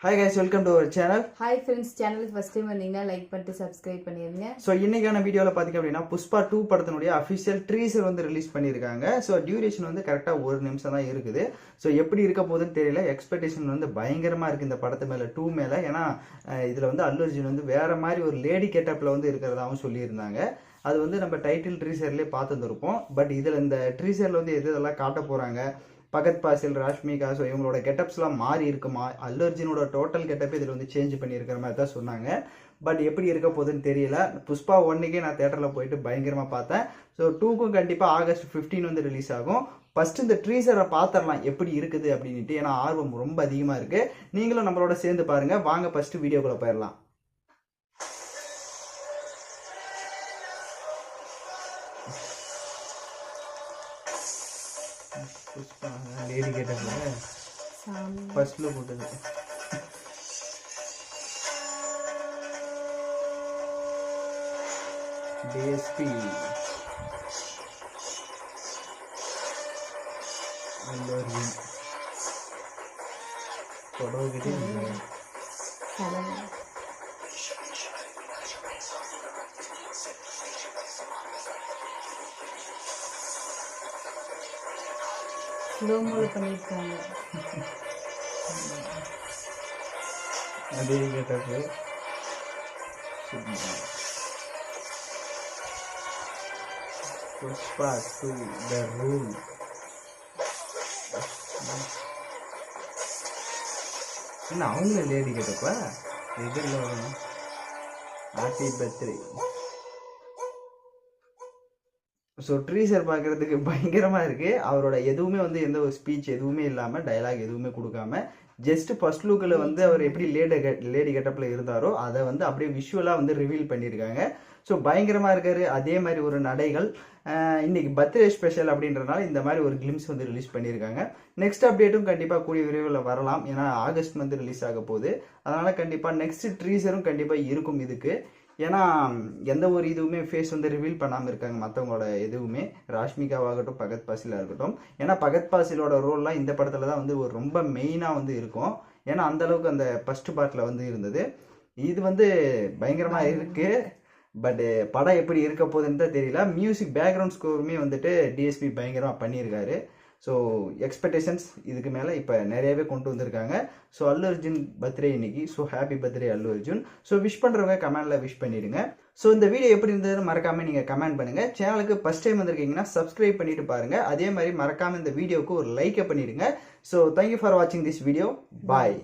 Hi guys, welcome to our channel. Hi friends, channel first time வந்தீங்கன்னா like பண்ணிட்டு subscribe பண்ணிருங்க. So இன்னைக்கான வீடியோவில் பார்த்தீங்க அப்படின்னா புஷ்பா 2 படத்தினுடைய அஃபிஷியல் ட்ரீசர் வந்து ரிலீஸ் பண்ணியிருக்காங்க. ஸோ டியூரேஷன் வந்து கரெக்டாக 1 நிமிஷம் தான் இருக்குது. ஸோ எப்படி இருக்க போகுதுன்னு தெரியல. எக்ஸ்பெக்டேஷன் வந்து பயங்கரமாக இருக்குது இந்த படத்து மேலே 2 மேலே. ஏன்னா இதில் வந்து அல்லு அர்ஜுன் வந்து வேற மாதிரி ஒரு லேடி கெட்டப்பில் வந்து இருக்கிறதாகவும் சொல்லியிருந்தாங்க. அது வந்து நம்ம டைட்டில் ட்ரீசர்லேயே பார்த்துருப்போம். பட் இதில் இந்த ட்ரீசரில் வந்து எது இதெல்லாம் காட்ட போகிறாங்க, பகத் பாசில், ராஷ்மிகா, ஸோ இவங்களோட கெட்டப்ஸ்லாம் மாறி இருக்குமா, அல்லு அர்ஜுனோட டோட்டல் கெட்டப் இதில் வந்து சேஞ்ச் பண்ணியிருக்கிற மாதிரி தான் சொன்னாங்க. பட் எப்படி இருக்க போகுதுன்னு தெரியல. புஷ்பா 1க்கே நான் தேட்டரில் போயிட்டு பயங்கரமாக பார்த்தேன். ஸோ 2க்கும் கண்டிப்பாக August 15 வந்து ரிலீஸ் ஆகும். ஃபர்ஸ்ட் இந்த ட்ரீசரை பார்த்துடலாம் எப்படி இருக்குது அப்படின்ட்டு. ஏன்னா ஆர்வம் ரொம்ப அதிகமாக இருக்குது. நீங்களும் நம்மளோட சேர்ந்து பாருங்கள். வாங்க ஃபர்ஸ்ட் வீடியோக்குள்ளே போயிடலாம். லேடி கேட்டப்ப ஃபர்ஸ்ட்ல போட்டது டிஎஸ்பி தொடர்கிட்டே ஸ்லோமோல பண்ணிருக்காங்க. அதே கேட்டது புஷ்பா 2 த ரூல். என்ன அவங்க லேடி கேட்டப்ப எதிரில் வரணும். Happy birthday. ஸோ ட்ரீசர் பார்க்குறதுக்கு பயங்கரமாக இருக்குது. அவரோட எதுவுமே வந்து எந்த ஒரு ஸ்பீச் எதுவுமே இல்லாமல், டைலாக் எதுவுமே கொடுக்காம, ஜஸ்ட் ஃபர்ஸ்ட் லுக்கில் வந்து அவர் எப்படி லேடி கெட்டப்பில் இருந்தாரோ அதை வந்து அப்படியே விஷுவலாக வந்து ரிவீல் பண்ணியிருக்காங்க. ஸோ பயங்கரமாக இருக்காரு. அதே மாதிரி ஒரு நடைகள். இன்னைக்கு பர்த்டே ஸ்பெஷல் அப்படின்றனால இந்த மாதிரி ஒரு கிளிம்ஸ் வந்து ரிலீஸ் பண்ணியிருக்காங்க. நெக்ஸ்ட் அப்டேட்டும் கண்டிப்பாக கூடிய விரைவில் வரலாம். ஏன்னா ஆகஸ்ட் வந்து ரிலீஸ் ஆக போகுது. அதனால் கண்டிப்பாக நெக்ஸ்ட் ட்ரீசரும் கண்டிப்பாக இருக்கும் இதுக்கு. ஏன்னா எந்த ஒரு இதுவுமே ஃபேஸ் வந்து ரிவீல் பண்ணாமல் இருக்காங்க மற்றவங்களோட எதுவுமே, ராஷ்மிகாவாகட்டும் பகத் பாசிலாக இருக்கட்டும். ஏன்னா பகத் பாசிலோட ரோல்லாம் இந்த படத்தில் தான் வந்து ஒரு ரொம்ப மெயினாக வந்து இருக்கும். ஏன்னா அந்தளவுக்கு அந்த ஃபர்ஸ்ட் பார்ட்டில் வந்து இருந்தது. இது வந்து பயங்கரமாக இருக்குது. பட் படம் எப்படி இருக்க போகுதுன்னு தான் தெரியல. மியூசிக் பேக்ரவுண்ட் ஸ்கோருமே வந்துட்டு டிஎஸ்பி பயங்கரமாக பண்ணியிருக்காரு. ஸோ எக்ஸ்பெக்டேஷன்ஸ் இதுக்கு மேலே இப்போ நிறையவே கொண்டு வந்திருக்காங்க. ஸோ அல்லு அர்ஜுன் பர்த்டே இன்னைக்கு. ஸோ ஹாப்பி பர்த்டே அல்லு அர்ஜுன். ஸோ விஷ் பண்ணுறவங்க கமெண்டில் விஷ் பண்ணிடுங்க. ஸோ இந்த வீடியோ எப்படி இருந்ததுன்னு மறக்காமல் நீங்கள் கமெண்ட் பண்ணுங்கள். சேனலுக்கு ஃபஸ்ட் டைம் வந்திருக்கீங்கன்னா சப்ஸ்கிரைப் பண்ணிட்டு பாருங்கள். அதே மாதிரி மறக்காமல் இந்த வீடியோவுக்கு ஒரு லைக்கை பண்ணிடுங்க. ஸோ தேங்க்யூ ஃபார் வாட்சிங் திஸ் வீடியோ. பாய்.